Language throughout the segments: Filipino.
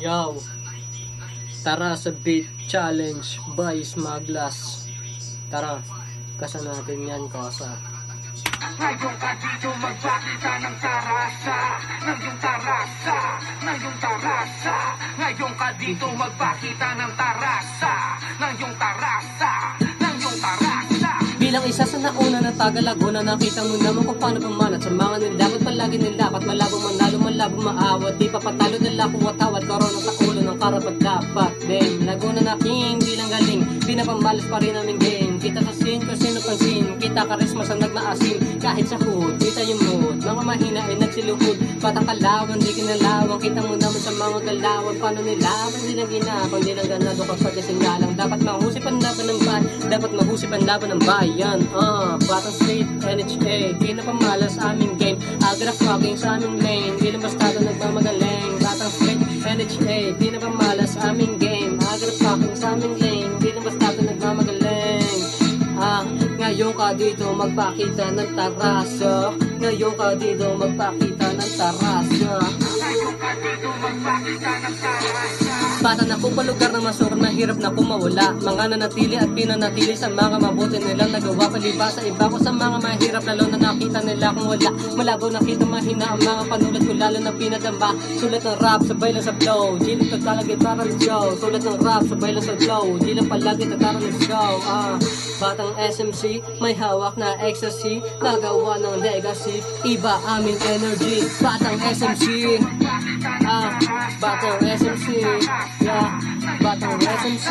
Yo, tara sa beat challenge by Smaglas. Tara, kasa natin yan kasa. Ngayon ka dito magpakita ng tarasa, ng iyong tarasa, ng iyong tarasa. Ngayon ka dito magpakita ng tarasa, ng iyong tarasa, ng iyong tarasa. Bilang isa sa nauna na taga-Laguna, nakita mo naman kung paano pumanat sa mga nilapat. Palagi nilapat, malabong manalo, malabong maawat. Di papatalo nila kung watawat, korona sa ulo ng karapat dapat. Then, Laguna na king, bilang galing, pinapamalas pa rin aming game. Kita sa scene, kung sino pansin, kita karisma sa nagmaasim. Kahit sa hood, kita yung mood, mga mahina ay nagsiluhod. Batang kalawan, di kinalawang, kita mo naman sa mga galawan. Paano nilaban, di lang ginapang, di lang ganado kapag kasingalang. Dapat mahusip ang laban ng bayan, dapat mahusip ang laban ng bayan. Batang street, NHA, pinapamalas sa aming game. Agra fucking sa aming lane, di lang basta nagmamagaling. Batang street, NHA, pinapamalas sa aming game. Agra fucking sa aming lane, di lang basta nagmamagaling. Ngayon ka dito magpakita ng tarasa. Ngayon ka dito magpakita ng tarasa. Ngayon ka dito magpakita ng tarasa. Bata na kung palugar ng masura, mahirap na kumawala. Mga nanatili at pinanatili sa mga mabuti nilang nagawa. Palibasa iba ko sa mga mahirap, lalo na nakita nila kung wala. Malabo nakita mahina ang mga panulat ko, lalo na pinadamba. Sulat ng rap, sabay lang sa flow. Gilit ka talaga para ng show. Sulat ng rap, sabay lang sa flow. Di lang palagi tatara ng show. Batang SMC, may hawak na ecstasy. Nagawa ng legacy, iba aming energy. Batang SMC, Batang SMC, yeah, Batang SMC.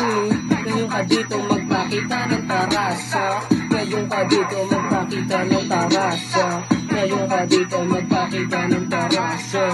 Ngayon ka dito magpakita ng tarasa. Ngayon ka dito magpakita ng tarasa. Ngayon ka dito magpakita ng tarasa.